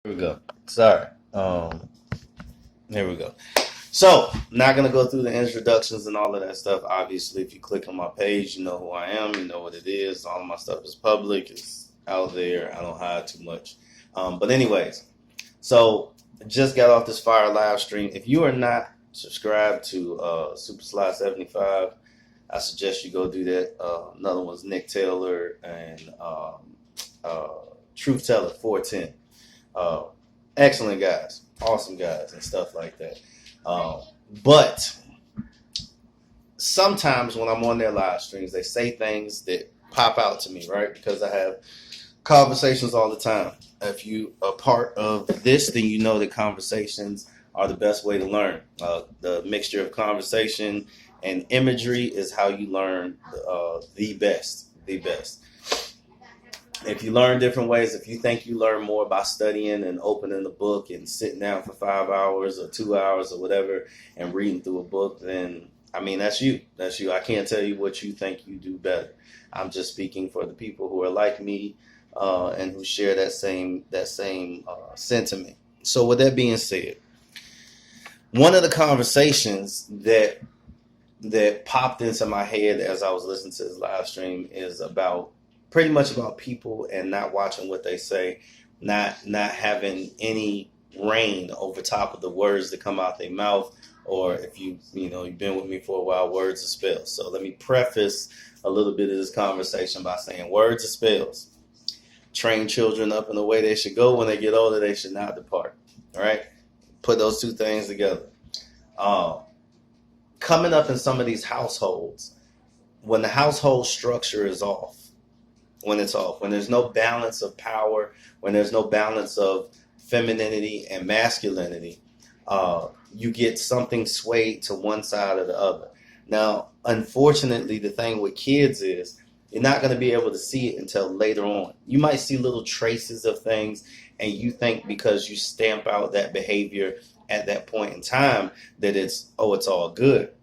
Here we go. Sorry. Here we go. So, not gonna go through the introductions and all of that stuff. Obviously, if you click on my page, you know who I am. You know what it is. All of my stuff is public. It's out there. I don't hide too much. But anyways, so just got off this fire live stream. If you are not subscribed to Super Slide 75, I suggest you go do that. Another one's Nick Taylor and uh, Truth Teller 410. Uh, Excellent guys, awesome guys, and stuff like that. Um, but sometimes when I'm on their live streams, they say things that pop out to me, right? Because I have conversations all the time. If you are part of this, then you know that conversations are the best way to learn. The mixture of conversation and imagery is how you learn the best. The best. If you learn different ways, if you think you learn more by studying and opening the book and sitting down for 5 hours or 2 hours or whatever and reading through a book, then I mean that's you. That's you. I can't tell you what you think you do better. I'm just speaking for the people who are like me and who share that same sentiment. So with that being said, one of the conversations that popped into my head as I was listening to this live stream is about pretty much about people and not watching what they say, not having any reign over top of the words that come out their mouth, or if you've been with me for a while, words are spells. So let me preface a little bit of this conversation by saying words are spells. Train children up in the way they should go. When they get older, they should not depart. All right? Put those two things together. Coming up in some of these households, when the household structure is off, when there's no balance of power, when there's no balance of femininity and masculinity, you get something swayed to one side or the other. Now, unfortunately, the thing with kids is you're not going to be able to see it until later on. You might see little traces of things, and you think because you stamp out that behavior at that point in time that it's all good.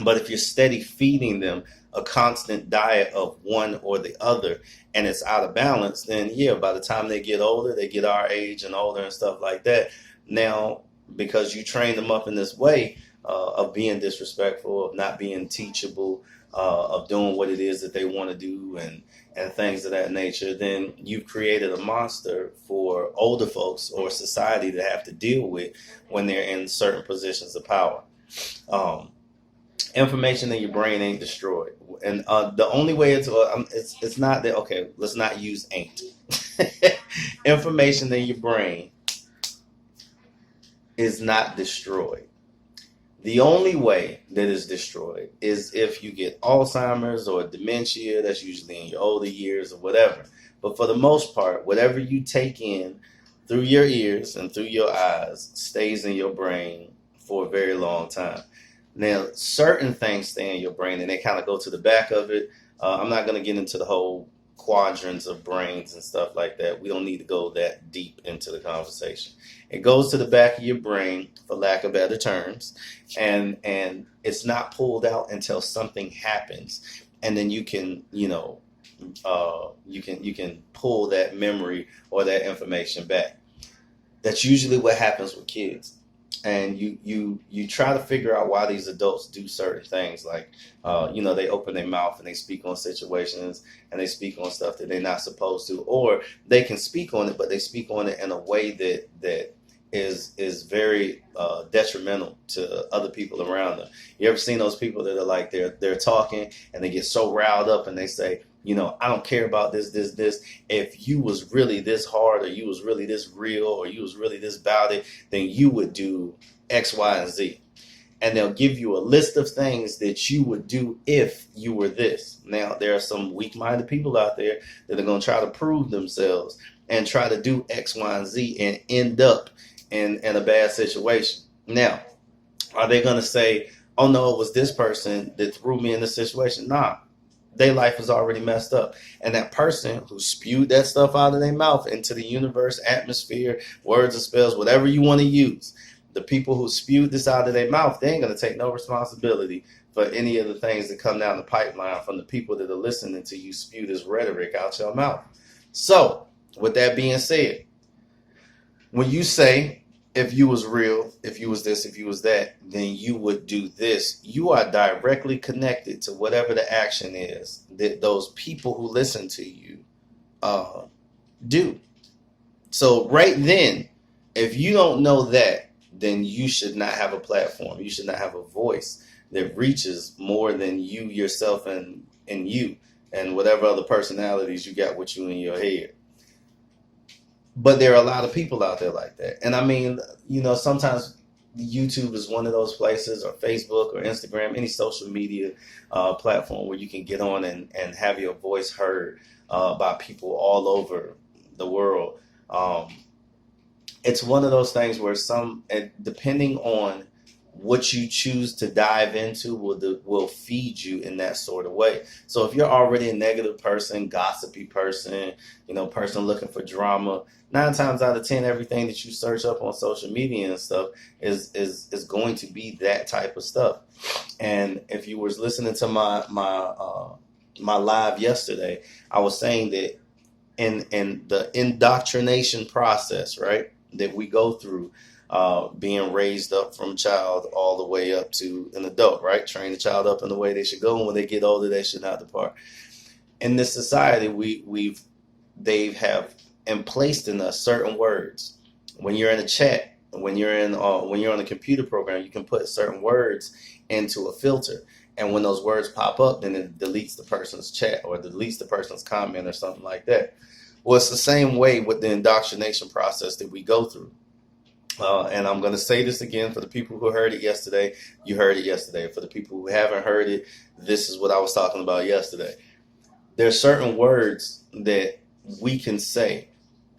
But if you're steady feeding them a constant diet of one or the other and it's out of balance, then yeah, by the time they get older, they get our age and older and stuff like that. Now, because you train them up in this way of being disrespectful, of not being teachable, of doing what it is that they want to do and things of that nature, then you've created a monster for older folks or society to have to deal with when they're in certain positions of power. Information in your brain ain't destroyed, and the only way it's not that. Okay, let's not use ain't. Information in your brain is not destroyed. The only way that is destroyed is if you get Alzheimer's or dementia. That's usually in your older years or whatever. But for the most part, whatever you take in through your ears and through your eyes stays in your brain for a very long time. Now, certain things stay in your brain and they kind of go to the back of it. I'm not going to get into the whole quadrants of brains and stuff like that. We don't need to go that deep into the conversation. It goes to the back of your brain, for lack of better terms, and it's not pulled out until something happens, and then you can you can pull that memory or that information back. That's usually what happens with kids. And you try to figure out why these adults do certain things, like they open their mouth and they speak on situations and they speak on stuff that they're not supposed to, or they can speak on it, but they speak on it in a way that is very detrimental to other people around them. You ever seen those people that are like they're talking and they get so riled up and they say, I don't care about this. If you was really this hard, or you was really this real, or you was really this about it, then you would do X, Y, and Z. And they'll give you a list of things that you would do if you were this. Now, there are some weak-minded people out there that are going to try to prove themselves and try to do X, Y, and Z and end up in a bad situation. Now, are they going to say, oh, no, it was this person that threw me in this situation? Nah. Their life is already messed up. And that person who spewed that stuff out of their mouth into the universe, atmosphere, words and spells, whatever you want to use, the people who spewed this out of their mouth, they ain't going to take no responsibility for any of the things that come down the pipeline from the people that are listening to you spew this rhetoric out your mouth. So, with that being said, When you say, if you was real, if you was this, if you was that, then you would do this. You are directly connected to whatever the action is that those people who listen to you uh, do. So right then, if you don't know that, then you should not have a platform. You should not have a voice that reaches more than you yourself and you and whatever other personalities you got with you in your head. But there are a lot of people out there like that. And I mean, sometimes YouTube is one of those places, or Facebook or Instagram, any social media platform where you can get on and have your voice heard by people all over the world. It's one of those things where depending on what you choose to dive into will feed you in that sort of way. So if you're already a negative person, gossipy person, person looking for drama, 9 times out of 10, everything that you search up on social media and stuff is going to be that type of stuff. And if you was listening to my live yesterday, I was saying that in the indoctrination process, right, that we go through, being raised up from a child all the way up to an adult, right? Train the child up in the way they should go, and when they get older, they should not depart. In this society, they have emplaced in us certain words. When you're in a chat, when you're on a computer program, you can put certain words into a filter, and when those words pop up, then it deletes the person's chat or deletes the person's comment or something like that. Well, it's the same way with the indoctrination process that we go through. And I'm going to say this again for the people who heard it yesterday. You heard it yesterday. For the people who haven't heard it, this is what I was talking about yesterday. There are certain words that we can say,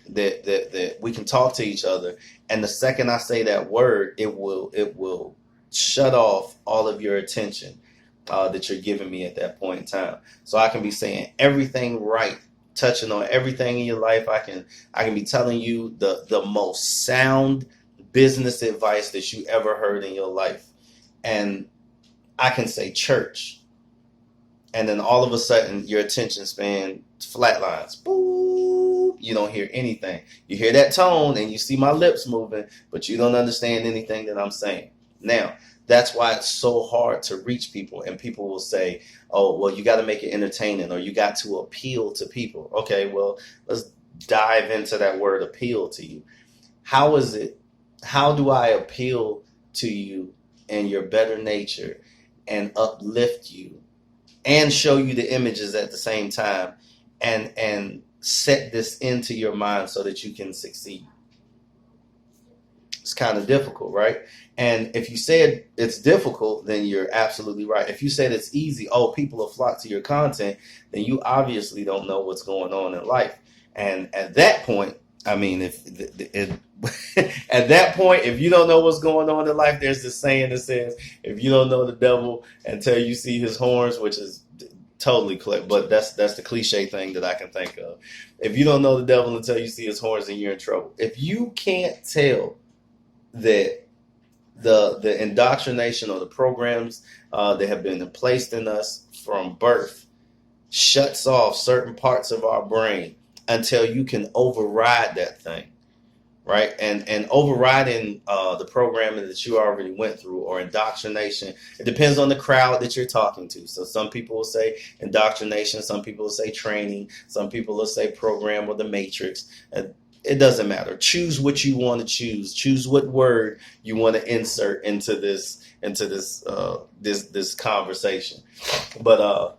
that we can talk to each other, and the second I say that word, it will shut off all of your attention that you're giving me at that point in time. So I can be saying everything right, touching on everything in your life. I can be telling you the most sound business advice that you ever heard in your life, and I can say church, and then all of a sudden your attention span flatlines. Boop, you don't hear anything. You hear that tone and you see my lips moving, but you don't understand anything that I'm saying. Now, that's why it's so hard to reach people, and people will say, oh, well, you got to make it entertaining, or you got to appeal to people. Okay, well, let's dive into that word appeal to you. How do I appeal to you and your better nature and uplift you and show you the images at the same time and set this into your mind so that you can succeed? It's kind of difficult, right? And if you said it's difficult, then you're absolutely right. If you said it's easy, oh, people will flock to your content, then you obviously don't know what's going on in life. And at that point, I mean, at that point, if you don't know what's going on in life, there's this saying that says, if you don't know the devil until you see his horns, which is totally clear, but that's the cliche thing that I can think of. If you don't know the devil until you see his horns, then you're in trouble. If you can't tell that the indoctrination or the programs that have been placed in us from birth shuts off certain parts of our brain until you can override that thing, right? And overriding the programming that you already went through, or indoctrination, it depends on the crowd that you're talking to. So some people will say indoctrination, some people will say training, some people will say program or the matrix. It doesn't matter. Choose what you want to choose. Choose what word you want to insert into this conversation. But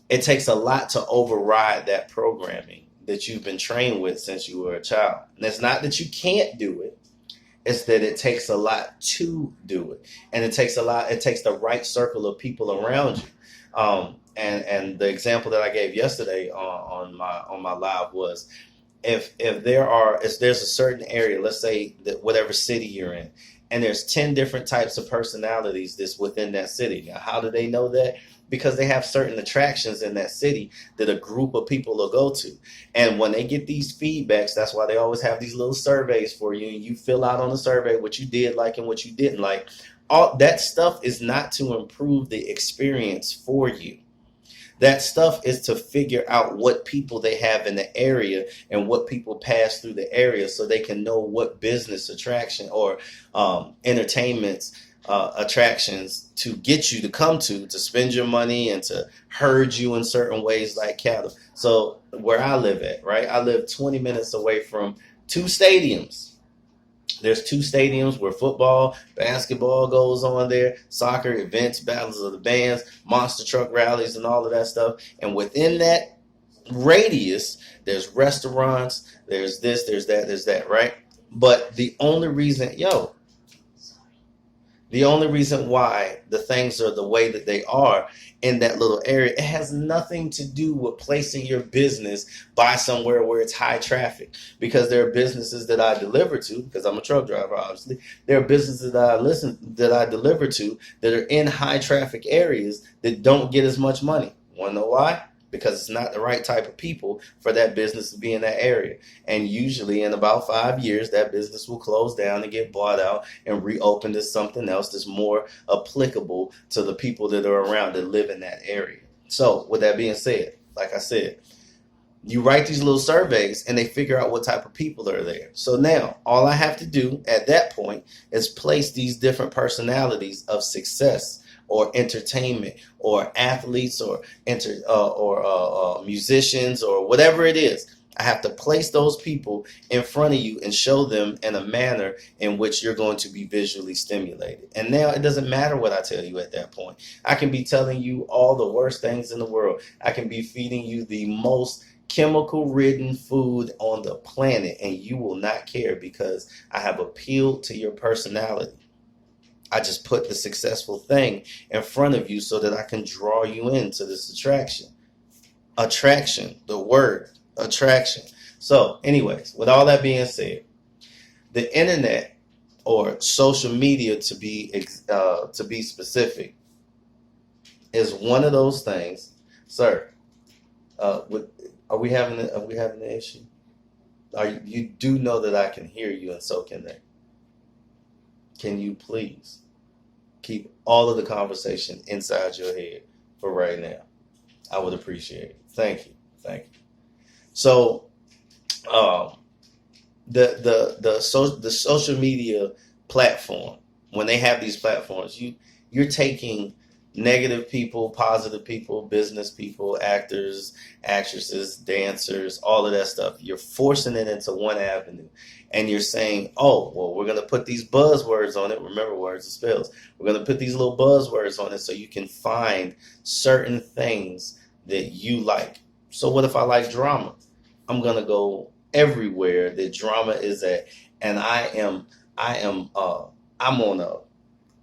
it takes a lot to override that programming that you've been trained with since you were a child. And it's not that you can't do it. It's that it takes a lot to do it. And it takes the right circle of people around you. And the example that I gave yesterday on my live was, if there's a certain area, let's say that whatever city you're in, and there's 10 different types of personalities that's within that city. Now, how do they know that? Because they have certain attractions in that city that a group of people will go to. And when they get these feedbacks, that's why they always have these little surveys for you, and you fill out on the survey what you did like and what you didn't like. All that stuff is not to improve the experience for you. That stuff is to figure out what people they have in the area and what people pass through the area so they can know what business attraction or entertainment attractions to get you to come to spend your money and to herd you in certain ways like cattle. So where I live at, right? I live 20 minutes away from two stadiums. There's two stadiums where football, basketball goes on there, soccer events, battles of the bands, monster truck rallies, and all of that stuff. And within that radius, there's restaurants, there's this, there's that, right? But the only reason why the things are the way that they are in that little area, it has nothing to do with placing your business by somewhere where it's high traffic. Because there are businesses that I deliver to, because I'm a truck driver, obviously. There are businesses that I deliver to that are in high traffic areas that don't get as much money. Want to know why? Because it's not the right type of people for that business to be in that area. And usually in about 5 years, that business will close down and get bought out and reopened as something else that's more applicable to the people that are around that live in that area. So with that being said, like I said, you write these little surveys and they figure out what type of people are there. So now all I have to do at that point is place these different personalities of success or entertainment or athletes or musicians or whatever it is. I have to place those people in front of you and show them in a manner in which you're going to be visually stimulated. And now it doesn't matter what I tell you at that point. I can be telling you all the worst things in the world. I can be feeding you the most chemical-ridden food on the planet, and you will not care because I have appealed to your personality. I just put the successful thing in front of you so that I can draw you into this attraction. Attraction, the word attraction. So anyways, with all that being said, the internet or social media to be specific is one of those things. Sir, are we having an issue? You do know that I can hear you and so can they. Can you please keep all of the conversation inside your head for right now? I would appreciate it. Thank you. Thank you. So, the social media platform, when they have these platforms, you're taking negative people, positive people, business people, actors, actresses, dancers, all of that stuff. You're forcing it into one avenue. And you're saying, oh, well, we're going to put these buzzwords on it. Remember, words and spells. We're going to put these little buzzwords on it so you can find certain things that you like. So what if I like drama? I'm going to go everywhere that drama is at. And I'm on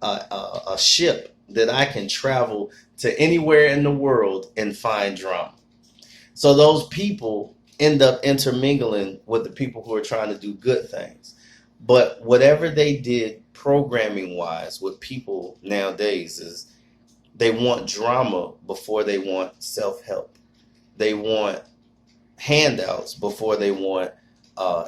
a ship that I can travel to anywhere in the world and find drama. So those people end up intermingling with the people who are trying to do good things. But whatever they did programming wise with people nowadays is they want drama before they want self-help. They want handouts before they want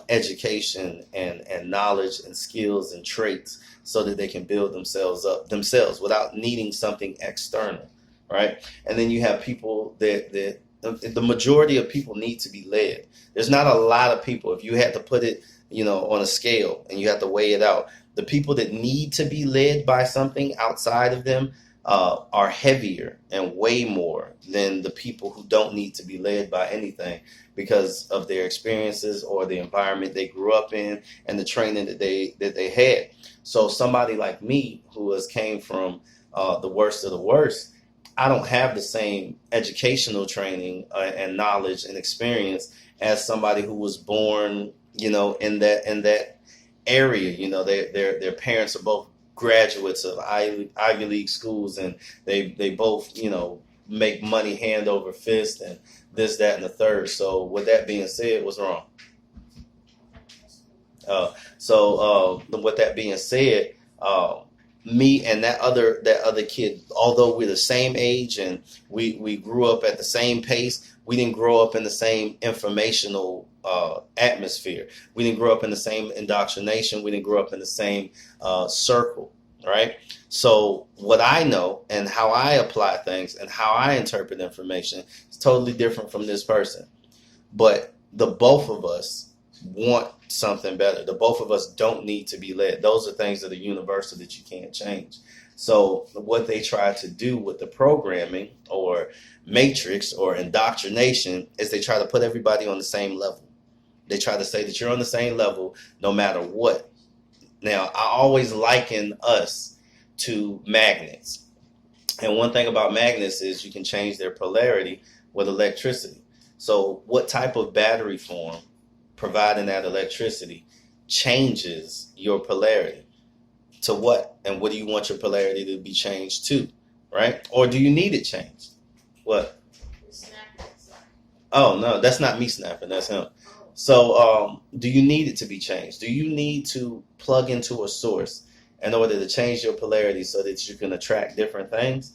education and knowledge and skills and traits so that they can build themselves up themselves without needing something external, right? And then you have people that the majority of people need to be led. There's not a lot of people. If you had to put it, on a scale and you have to weigh it out, the people that need to be led by something outside of them are heavier and way more than the people who don't need to be led by anything because of their experiences or the environment they grew up in and the training that they had. So somebody like me who has came from the worst of the worst, I don't have the same educational training and knowledge and experience as somebody who was born, in that area. Their parents are both graduates of Ivy League schools, and they both, make money hand over fist and this, that, and the third. So with that being said, what's wrong? With that being said, me and that other kid, although we're the same age and we grew up at the same pace, we didn't grow up in the same informational atmosphere. We didn't grow up in the same indoctrination. We didn't grow up in the same circle. right? So what I know and how I apply things and how I interpret information is totally different from this person. But the both of us want something better. The both of us don't need to be led. Those are things that are universal that you can't change. So what they try to do with the programming or matrix or indoctrination is they try to put everybody on the same level. They try to say that you're on the same level no matter what. Now, I always liken us to magnets. And one thing about magnets is you can change their polarity with electricity. So what type of battery form providing that electricity changes your polarity to what? And what do you want your polarity to be changed to, right? Or do you need it changed? What? Oh, no, that's not me snapping. That's him. So do you need it to be changed? Do you need to plug into a source in order to change your polarity so that you can attract different things?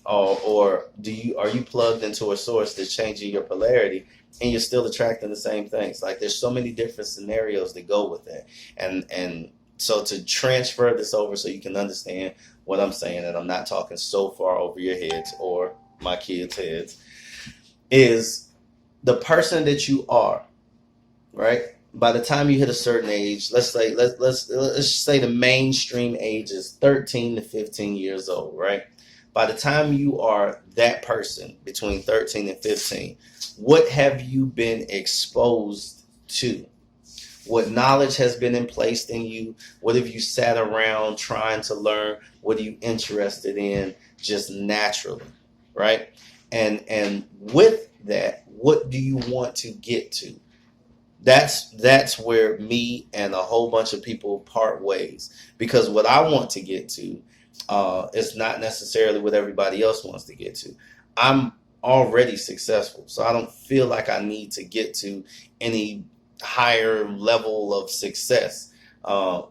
Or are you plugged into a source that's changing your polarity and you're still attracting the same things? Like there's so many different scenarios that go with it. And so to transfer this over so you can understand what I'm saying, and I'm not talking so far over your heads or my kids' heads, is the person that you are, right? By the time you hit a certain age, let's say the mainstream age is 13 to 15 years old, right? By the time you are that person between 13 and 15, what have you been exposed to? What knowledge has been placed in you? What have you sat around trying to learn? What are you interested in just naturally, right? And with that, what do you want to get to? That's where me and a whole bunch of people part ways, because what I want to get to is not necessarily what everybody else wants to get to. I'm already successful, so I don't feel like I need to get to any higher level of success,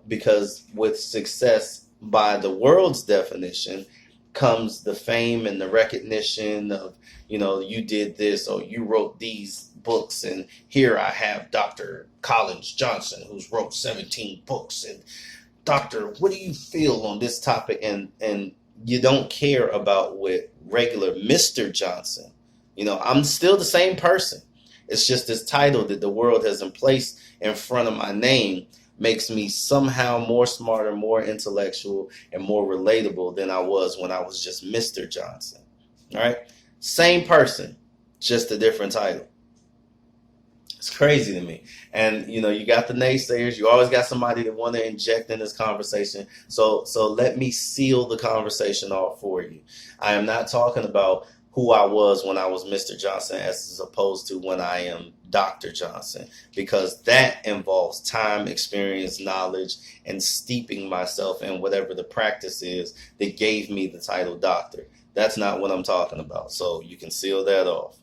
because with success by the world's definition comes the fame and the recognition of, you did this or you wrote these books, and here I have Dr. Collins Johnson who's wrote 17 books, and Doctor, what do you feel on this topic? And you don't care about what regular Mr. Johnson. I'm still the same person. It's just this title that the world has placed in front of my name makes me somehow more smarter, more intellectual, and more relatable than I was when I was just Mr. Johnson. All right? Same person, just a different title. It's crazy to me. And, you got the naysayers. You always got somebody that want to inject in this conversation. So let me seal the conversation off for you. I am not talking about who I was when I was Mr. Johnson as opposed to when I am Dr. Johnson, because that involves time, experience, knowledge, and steeping myself in whatever the practice is that gave me the title doctor. That's not what I'm talking about. So you can seal that off.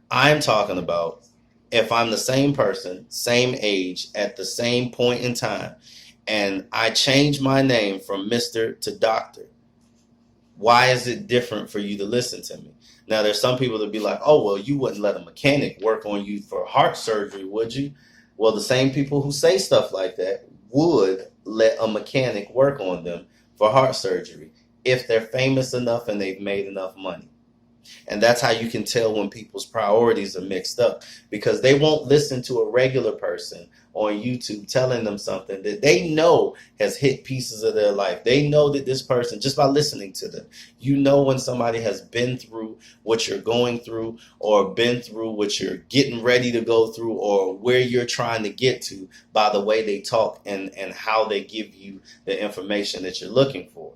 I'm talking about if I'm the same person, same age, at the same point in time, and I change my name from Mr. to Doctor, why is it different for you to listen to me? Now, there's some people that be like, oh, well, you wouldn't let a mechanic work on you for heart surgery, would you? Well, the same people who say stuff like that would let a mechanic work on them for heart surgery if they're famous enough and they've made enough money. And that's how you can tell when people's priorities are mixed up, because they won't listen to a regular person on YouTube telling them something that they know has hit pieces of their life. They know that this person, just by listening to them, when somebody has been through what you're going through, or been through what you're getting ready to go through, or where you're trying to get to by the way they talk and how they give you the information that you're looking for.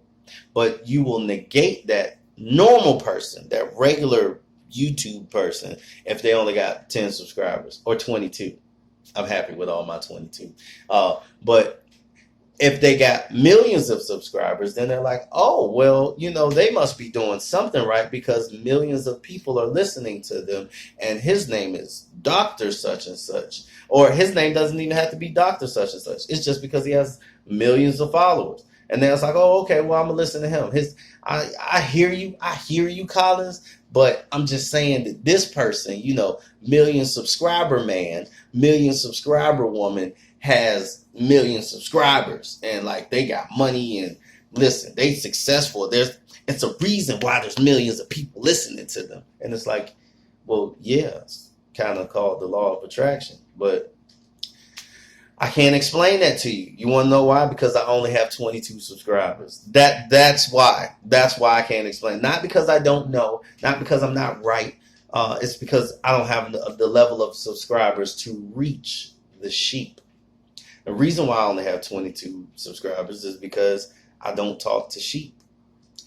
But you will negate that normal person, that regular YouTube person, if they only got 10 subscribers or 22. I'm happy with all my 22. But if they got millions of subscribers, then they're like, oh, well, they must be doing something right because millions of people are listening to them. And his name is Dr. such and such. Or his name doesn't even have to be Dr. such and such. It's just because he has millions of followers. And then it's like, oh, okay, well, I'm going to listen to him. I hear you, Collins, but I'm just saying that this person, million subscriber man, million subscriber woman has million subscribers, and like they got money and listen, they successful. It's a reason why there's millions of people listening to them. And it's like, well, yeah, it's kind of called the law of attraction. But I can't explain that to you. You want to know why? Because I only have 22 subscribers. That's why. That's why I can't explain. Not because I don't know. Not because I'm not right. It's because I don't have the level of subscribers to reach the sheep. The reason why I only have 22 subscribers is because I don't talk to sheep.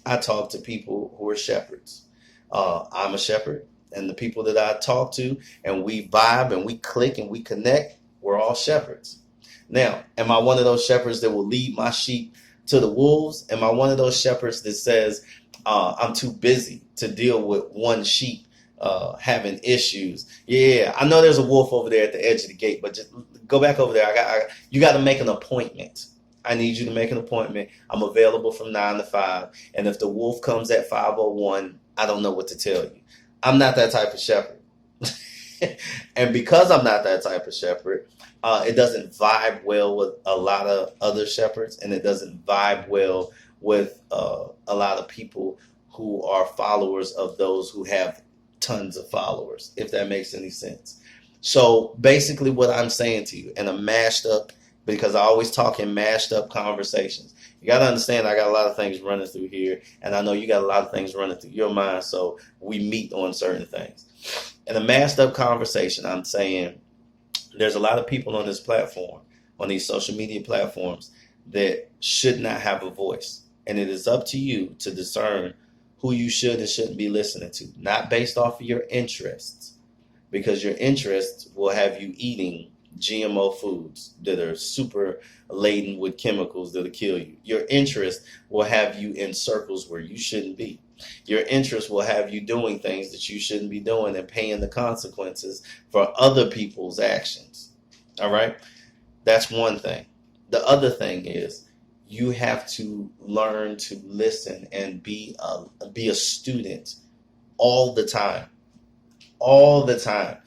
I talk to people who are shepherds. I'm a shepherd, and the people that I talk to, and we vibe and we click and we connect, we're all shepherds. Now, am I one of those shepherds that will lead my sheep to the wolves? Am I one of those shepherds that says I'm too busy to deal with one sheep having issues? Yeah, I know there's a wolf over there at the edge of the gate, but just go back over there. You got to make an appointment. I need you to make an appointment. I'm available from 9 to 5. And if the wolf comes at 5:01, I don't know what to tell you. I'm not that type of shepherd. And because I'm not that type of shepherd, it doesn't vibe well with a lot of other shepherds. And it doesn't vibe well with a lot of people who are followers of those who have tons of followers, if that makes any sense. So basically what I'm saying to you in a mashed up, because I always talk in mashed up conversations. You got to understand I got a lot of things running through here, and I know you got a lot of things running through your mind, so we meet on certain things. In a mashed up conversation, I'm saying there's a lot of people on this platform, on these social media platforms, that should not have a voice. And it is up to you to discern who you should and shouldn't be listening to, not based off of your interests, because your interests will have you eating GMO foods that are super laden with chemicals that'll kill you. Your interest will have you in circles where you shouldn't be. Your interest will have you doing things that you shouldn't be doing and paying the consequences for other people's actions. All right? That's one thing. The other thing is you have to learn to listen and be a student all the time. All the time.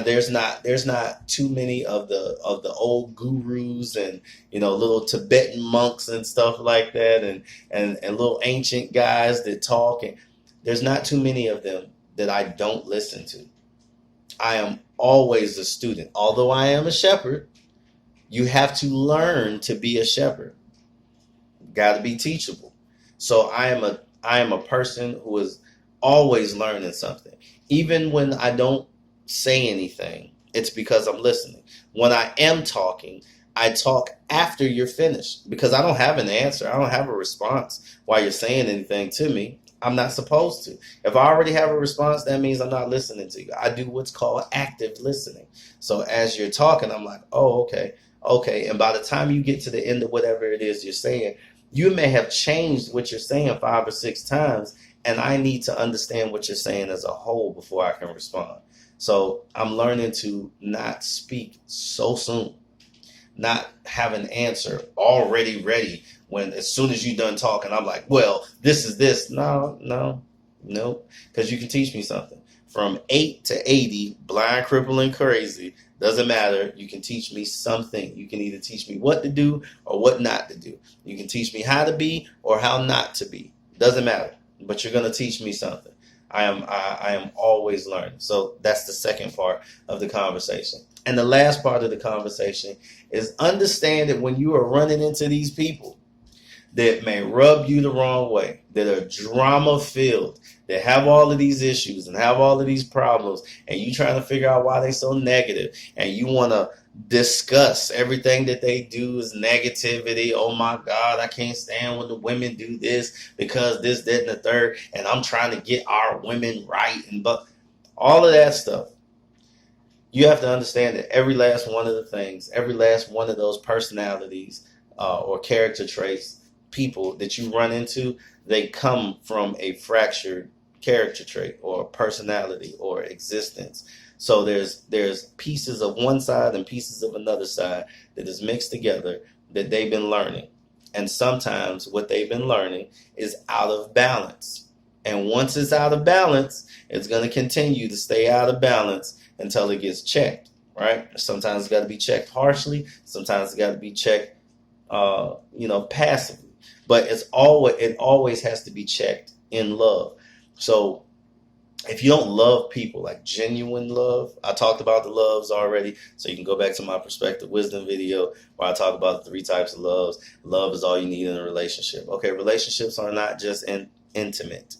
There's not too many of the old gurus and little Tibetan monks and stuff like that and little ancient guys that talk, and there's not too many of them that I don't listen to. I am always a student. Although I am a shepherd, you have to learn to be a shepherd. Got to be teachable. So I am a person who is always learning something. Even when I don't say anything, it's because I'm listening. When I am talking, I talk after you're finished because I don't have an answer. I don't have a response while you're saying anything to me. I'm not supposed to. If I already have a response, that means I'm not listening to you. I do what's called active listening. So as you're talking, I'm like, oh, okay. And by the time you get to the end of whatever it is you're saying, you may have changed what you're saying 5 or 6 times, and I need to understand what you're saying as a whole before I can respond. So I'm learning to not speak so soon, not have an answer already ready when as soon as you're done talking, I'm like, well, this is this. No, because you can teach me something. From 8 to 80, blind, crippled, and crazy, doesn't matter. You can teach me something. You can either teach me what to do or what not to do. You can teach me how to be or how not to be. Doesn't matter. But you're going to teach me something. I am always learning. So that's the second part of the conversation. And the last part of the conversation is understand that when you are running into these people that may rub you the wrong way, that are drama filled, that have all of these issues and have all of these problems, and you trying to figure out why they're so negative, and you want to discuss everything that they do is negativity. Oh my God, I can't stand when the women do this because this, that, and the third, and I'm trying to get our women right, and but all of that stuff. You have to understand that every last one of the things, every last one of those personalities or character traits, people that you run into, they come from a fractured character trait or personality or existence. So there's pieces of one side and pieces of another side that is mixed together that they've been learning. And sometimes what they've been learning is out of balance. And once it's out of balance, it's going to continue to stay out of balance until it gets checked, right? Sometimes it's got to be checked harshly. Sometimes it's got to be checked, passively. but it always has to be checked in love. So if you don't love people, like genuine love, I talked about the loves already, so you can go back to my perspective wisdom video where I talk about the 3 types of loves. Love is all you need in a relationship. Okay, relationships are not just intimate.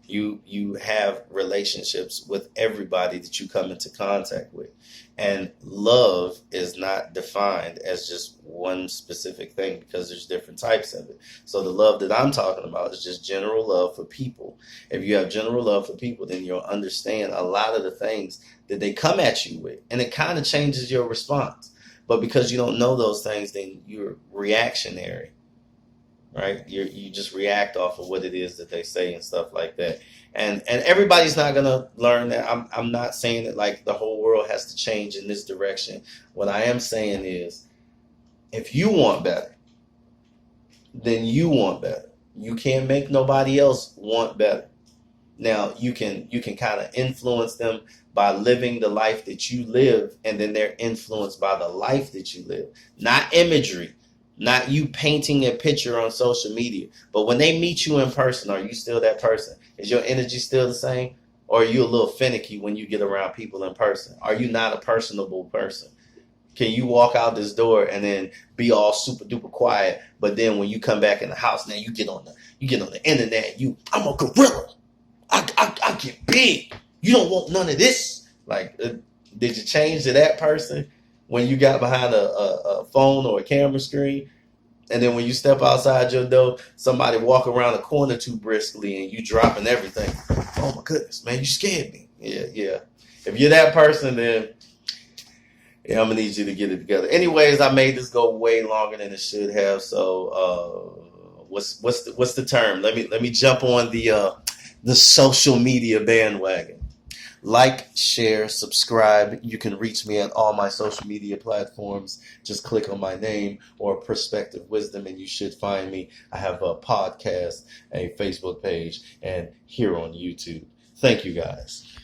You have relationships with everybody that you come into contact with. And love is not defined as just one specific thing because there's different types of it. So the love that I'm talking about is just general love for people. If you have general love for people, then you'll understand a lot of the things that they come at you with. And it kind of changes your response. But because you don't know those things, then you're reactionary, right? You just react off of what it is that they say and stuff like that. And everybody's not gonna learn that. I'm not saying that like the whole world has to change in this direction. What I am saying is, if you want better, then you want better. You can't make nobody else want better. Now you can kind of influence them by living the life that you live, and then they're influenced by the life that you live. Not imagery, not you painting a picture on social media. But when they meet you in person, are you still that person? Is your energy still the same? Or are you a little finicky when you get around people in person? Are you not a personable person? Can you walk out this door and then be all super duper quiet, but then when you come back in the house, now you get on the internet, I'm a gorilla. I get big. You don't want none of this. Like, did you change to that person when you got behind a phone or a camera screen? And then when you step outside your door, somebody walk around the corner too briskly and you dropping everything. Oh my goodness, man, you scared me. Yeah. If you're that person, then yeah, I'm gonna need you to get it together. Anyways, I made this go way longer than it should have. So, what's the term? Let me jump on the social media bandwagon. Like, share, subscribe. You can reach me at all my social media platforms. Just click on my name or Perspective Wisdom and you should find me. I have a podcast, a Facebook page, and here on YouTube. Thank you guys.